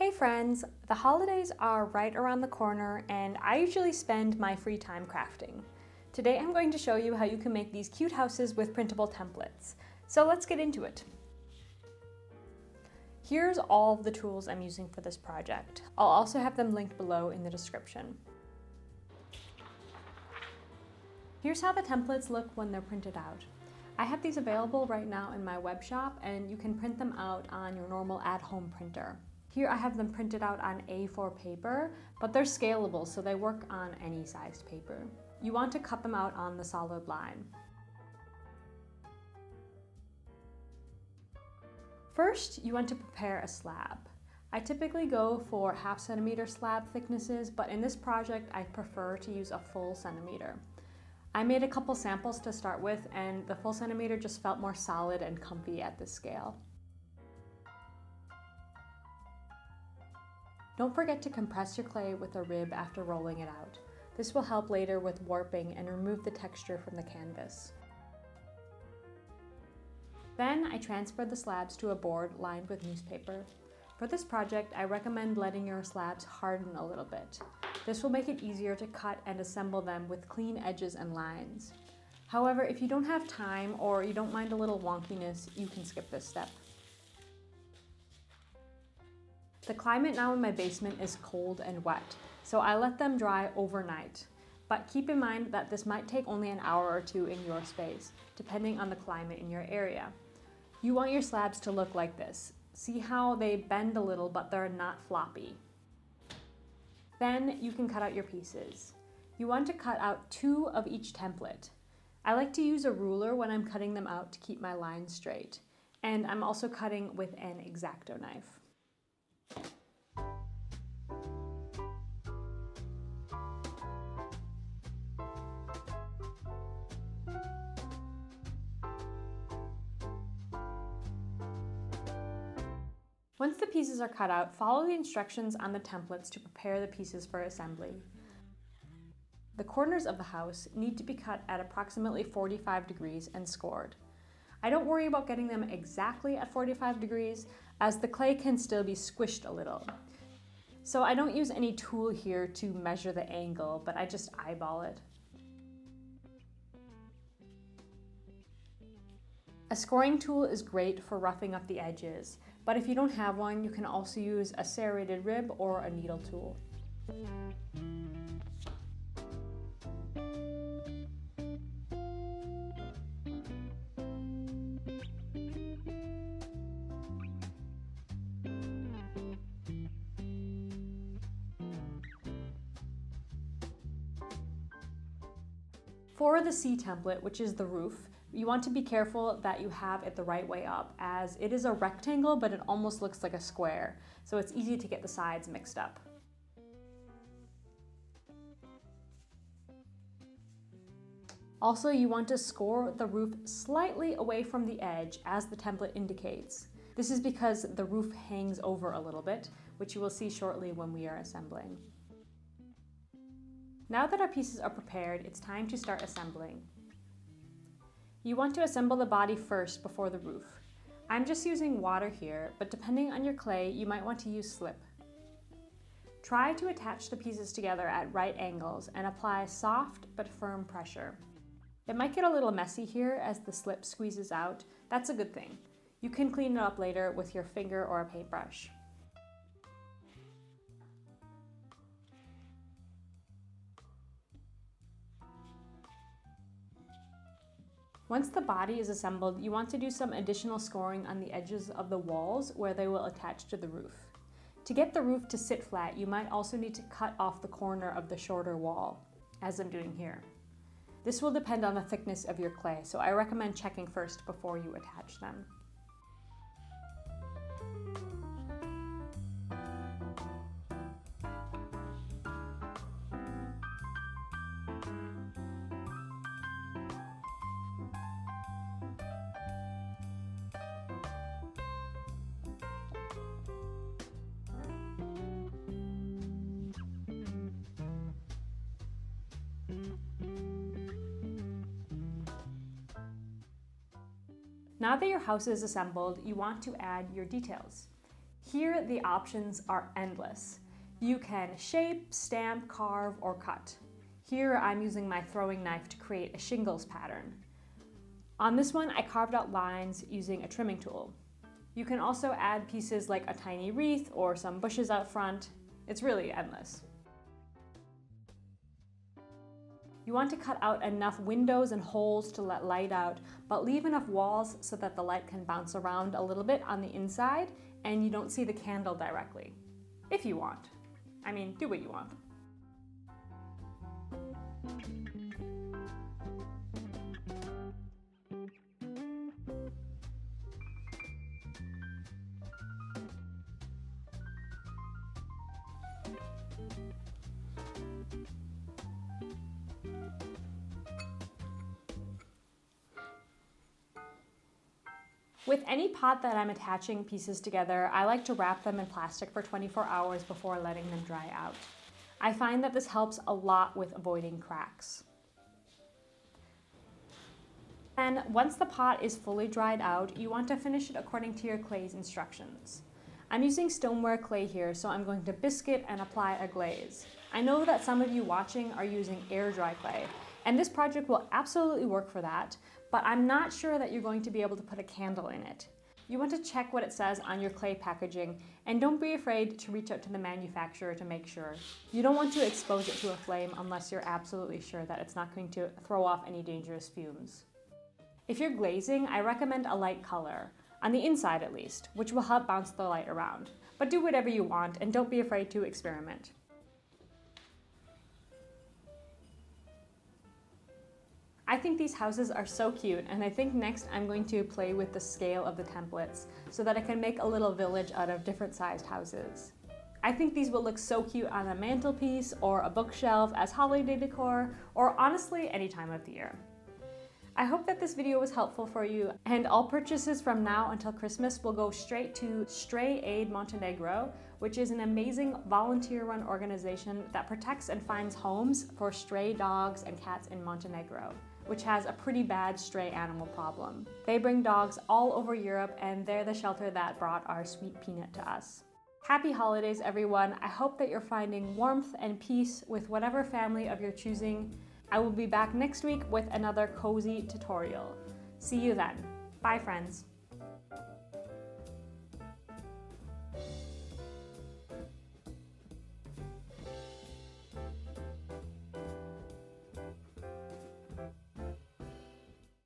Hey friends, the holidays are right around the corner and I usually spend my free time crafting. Today I'm going to show you how you can make these cute houses with printable templates. So let's get into it. Here's all of the tools I'm using for this project. I'll also have them linked below in the description. Here's how the templates look when they're printed out. I have these available right now in my web shop and you can print them out on your normal at-home printer. Here I have them printed out on A4 paper, but they're scalable so they work on any sized paper. You want to cut them out on the solid line. First, you want to prepare a slab. I typically go for 1/2 centimeter slab thicknesses, but in this project I prefer to use a full centimeter. I made a couple samples to start with and the full centimeter just felt more solid and comfy at this scale. Don't forget to compress your clay with a rib after rolling it out. This will help later with warping and remove the texture from the canvas. Then I transferred the slabs to a board lined with newspaper. For this project, I recommend letting your slabs harden a little bit. This will make it easier to cut and assemble them with clean edges and lines. However, if you don't have time or you don't mind a little wonkiness, you can skip this step. The climate now in my basement is cold and wet, so I let them dry overnight. But keep in mind that this might take only an hour or two in your space, depending on the climate in your area. You want your slabs to look like this. See how they bend a little, but they're not floppy. Then you can cut out your pieces. You want to cut out 2 of each template. I like to use a ruler when I'm cutting them out to keep my lines straight. And I'm also cutting with an X-Acto knife. Once the pieces are cut out, follow the instructions on the templates to prepare the pieces for assembly. The corners of the house need to be cut at approximately 45 degrees and scored. I don't worry about getting them exactly at 45 degrees as the clay can still be squished a little. So I don't use any tool here to measure the angle, but I just eyeball it. A scoring tool is great for roughing up the edges, but if you don't have one, you can also use a serrated rib or a needle tool. For the C template, which is the roof, you want to be careful that you have it the right way up, as it is a rectangle but it almost looks like a square, so it's easy to get the sides mixed up. Also, you want to score the roof slightly away from the edge as the template indicates. This is because the roof hangs over a little bit, which you will see shortly when we are assembling. Now that our pieces are prepared, it's time to start assembling. You want to assemble the body first before the roof. I'm just using water here, but depending on your clay, you might want to use slip. Try to attach the pieces together at right angles and apply soft but firm pressure. It might get a little messy here as the slip squeezes out. That's a good thing. You can clean it up later with your finger or a paintbrush. Once the body is assembled, you want to do some additional scoring on the edges of the walls where they will attach to the roof. To get the roof to sit flat, you might also need to cut off the corner of the shorter wall, as I'm doing here. This will depend on the thickness of your clay, so I recommend checking first before you attach them. Now that your house is assembled, you want to add your details. Here, the options are endless. You can shape, stamp, carve, or cut. Here, I'm using my throwing knife to create a shingles pattern. On this one, I carved out lines using a trimming tool. You can also add pieces like a tiny wreath or some bushes out front. It's really endless. You want to cut out enough windows and holes to let light out, but leave enough walls so that the light can bounce around a little bit on the inside and you don't see the candle directly. If you want. I mean, do what you want. With any pot that I'm attaching pieces together, I like to wrap them in plastic for 24 hours before letting them dry out. I find that this helps a lot with avoiding cracks. And once the pot is fully dried out, you want to finish it according to your clay's instructions. I'm using stoneware clay here, so I'm going to biscuit and apply a glaze. I know that some of you watching are using air dry clay, and this project will absolutely work for that, but I'm not sure that you're going to be able to put a candle in it. You want to check what it says on your clay packaging, and don't be afraid to reach out to the manufacturer to make sure. You don't want to expose it to a flame unless you're absolutely sure that it's not going to throw off any dangerous fumes. If you're glazing, I recommend a light color, on the inside at least, which will help bounce the light around. But do whatever you want and don't be afraid to experiment. I think these houses are so cute, and I think next I'm going to play with the scale of the templates so that I can make a little village out of different sized houses. I think these will look so cute on a mantelpiece or a bookshelf as holiday decor, or honestly any time of the year. I hope that this video was helpful for you, and all purchases from now until Christmas will go straight to Stray Aid Montenegro, which is an amazing volunteer-run organization that protects and finds homes for stray dogs and cats in Montenegro, which has a pretty bad stray animal problem. They bring dogs all over Europe, and they're the shelter that brought our sweet Peanut to us. Happy holidays, everyone. I hope that you're finding warmth and peace with whatever family of your choosing. I will be back next week with another cozy tutorial. See you then. Bye, friends.